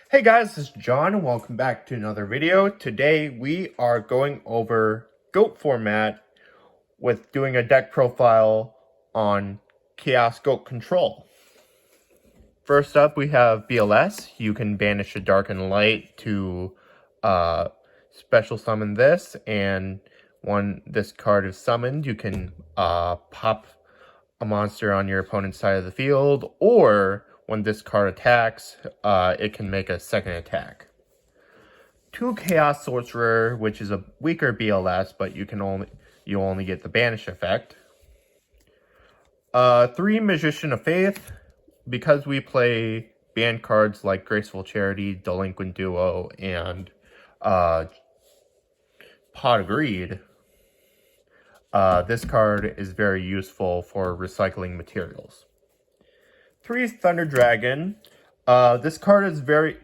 Hey guys, this is John and welcome back to another video. Today we are going over GOAT format with doing a deck profile on Chaos GOAT Control. First up we have BLS. You can banish a dark and light to special summon this, and when this card is summoned you can pop a monster on your opponent's side of the field, or when this card attacks, it can make a second attack. 2 Chaos Sorcerer, which is a weaker BLS, but you only get the banish effect. 3 Magician of Faith, because we play banned cards like Graceful Charity, Delinquent Duo, and Pot of Greed. This card is very useful for recycling materials. 3 Thunder Dragon. This card is very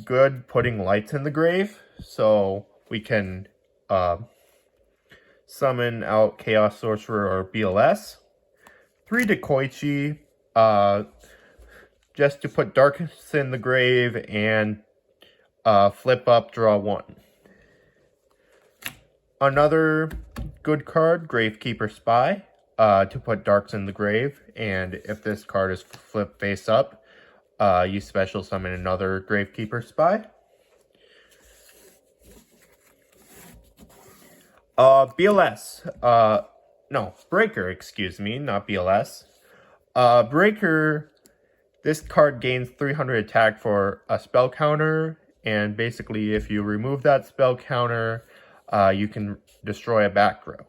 good putting lights in the grave, so we can summon out Chaos Sorcerer or BLS. 3 Dekoichi, just to put darkness in the grave and flip up, draw 1. Another good card, Gravekeeper Spy, to put darks in the grave, and if this card is flipped face up, you special summon another Gravekeeper Spy. BLS, no, Breaker, excuse me, not BLS. Breaker, this card gains 300 attack for a spell counter, and basically if you remove that spell counter, you can destroy a back row.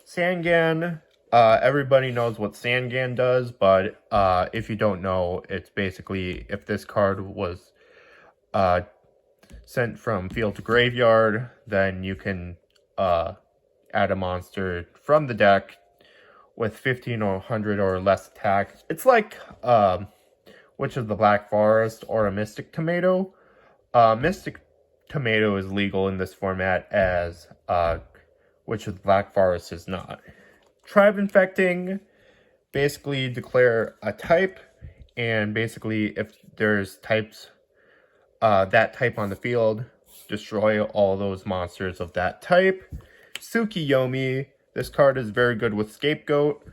Sangan, everybody knows what Sangan does, but if you don't know, it's basically if this card was sent from field to graveyard, then you can add a monster from the deck with 15 or 100 or less attack. It's like Witch of the Black Forest or a Mystic Tomato. Mystic Tomato is legal in this format, as Witch of the Black Forest is not. Tribe Infecting, basically declare a type, and basically if there's types, that type on the field, destroy all those monsters of that type. Tsukiyomi, this card is very good with Scapegoat,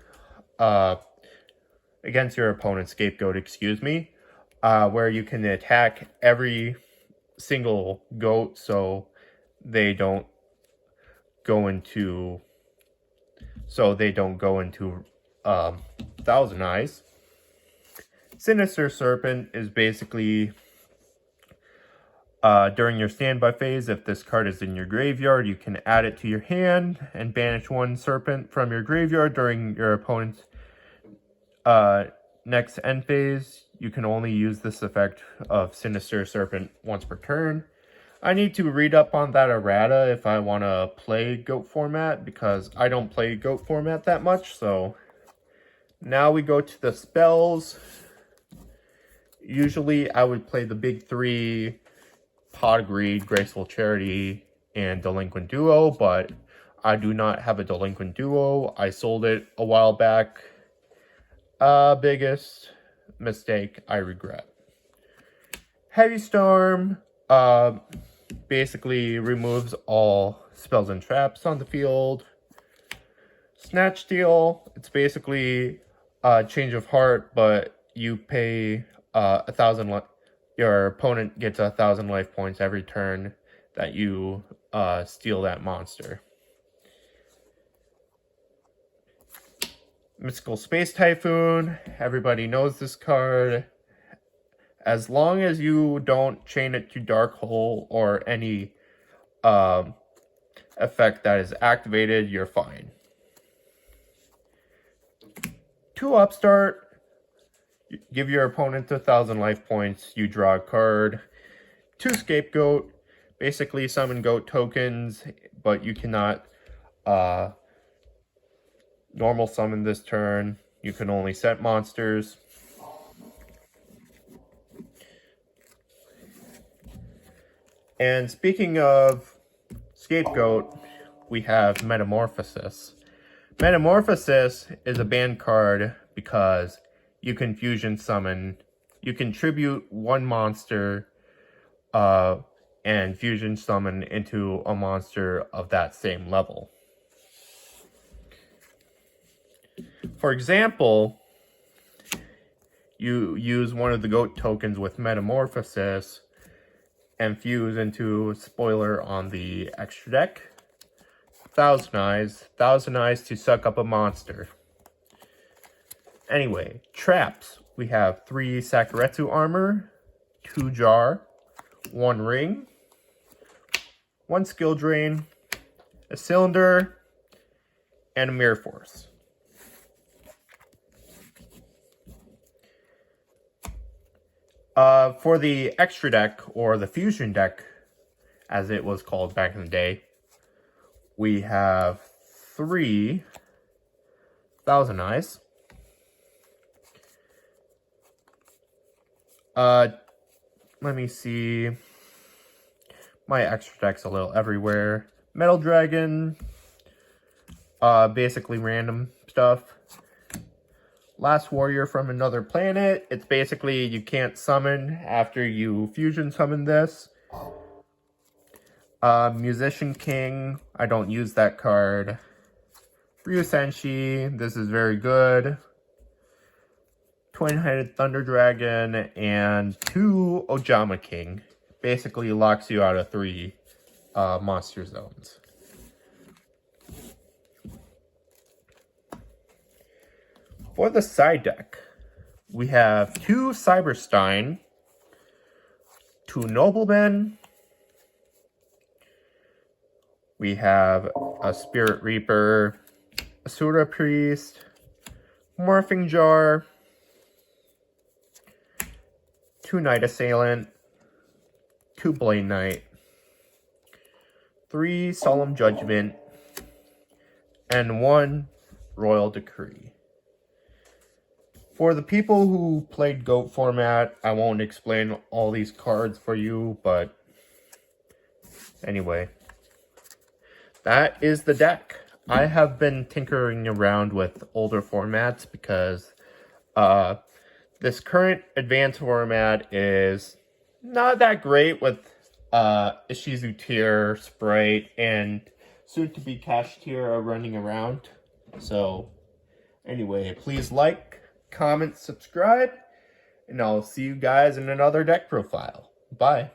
against your opponent's Scapegoat, excuse me, where you can attack every single goat so they don't go into Thousand Eyes. Sinister Serpent is basically during your standby phase, if this card is in your graveyard, you can add it to your hand and banish 1 serpent from your graveyard during your opponent's next end phase. You can only use this effect of Sinister Serpent once per turn. I need to read up on that errata if I want to play GOAT format, because I don't play GOAT format that much. So now we go to the spells. Usually I would play the big 3, Pot of Greed, Graceful Charity, and Delinquent Duo, but I do not have a Delinquent Duo. I sold it a while back. Biggest mistake I regret. Heavy Storm basically removes all spells and traps on the field. Snatch Steal, it's basically Change of Heart, but you pay 1,000. Your opponent gets 1,000 life points every turn that you steal that monster. Mystical Space Typhoon, everybody knows this card. As long as you don't chain it to Dark Hole or any effect that is activated, you're fine. 2 Upstart, give your opponent 1,000 life points, you draw a card. 2 Scapegoat, basically summon goat tokens, but you cannot normal summon this turn. You can only set monsters. And speaking of Scapegoat, we have Metamorphosis. Metamorphosis is a banned card because you can fusion summon you contribute one monster and fusion summon into a monster of that same level. For example, you use one of the goat tokens with Metamorphosis and fuse into Spoiler on the extra deck. Thousand Eyes to suck up a monster. Anyway, traps. We have 3 Sakuretsu armor, 2 jar, 1 ring, 1 skill drain, a cylinder, and a mirror force. For the extra deck, or the fusion deck, as it was called back in the day, we have 3 Thousand Eyes. Let me see. My extra deck's a little everywhere. Metal Dragon. Basically random stuff. Last Warrior from Another Planet. It's basically you can't summon after you fusion summon this. Musician King. I don't use that card. Ryu Senshi. This is very good. Twin-Headed Thunder Dragon, and 2 Ojama King. Basically locks you out of 3 monster zones. For the side deck, we have 2 Cyberstein, 2 Noblemen, we have a Spirit Reaper, Asura Priest, Morphing Jar, 2 Night Assailant, 2 Blade Knight, 3 Solemn Judgment, and 1 Royal Decree. For the people who played GOAT format, I won't explain all these cards for you, but anyway, that is the deck. I have been tinkering around with older formats because this current advanced format is not that great with Ishizu tier, Sprite, and soon-to-be Cash tier are running around. So, anyway, please like, comment, subscribe, and I'll see you guys in another deck profile. Bye.